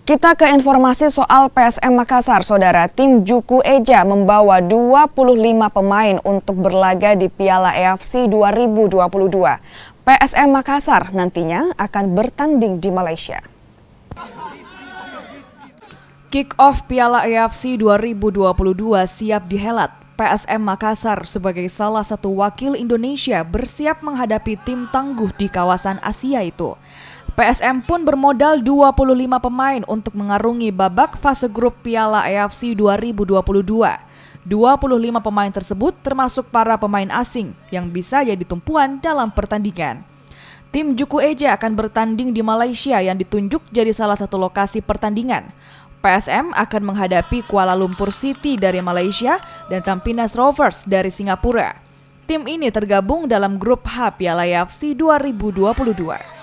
Kita ke informasi soal PSM Makassar, Saudara. Tim Juku Eja membawa 25 pemain untuk berlaga di Piala AFC 2022. PSM Makassar nantinya akan bertanding di Malaysia. Kick-off Piala AFC 2022 siap dihelat. PSM Makassar sebagai salah satu wakil Indonesia bersiap menghadapi tim tangguh di kawasan Asia itu. PSM pun bermodal 25 pemain untuk mengarungi babak fase grup Piala AFC 2022. 25 pemain tersebut termasuk para pemain asing yang bisa jadi tumpuan dalam pertandingan. Tim Juku Eja akan bertanding di Malaysia yang ditunjuk jadi salah satu lokasi pertandingan. PSM akan menghadapi Kuala Lumpur City dari Malaysia dan Tampines Rovers dari Singapura. Tim ini tergabung dalam grup H Piala AFC 2022.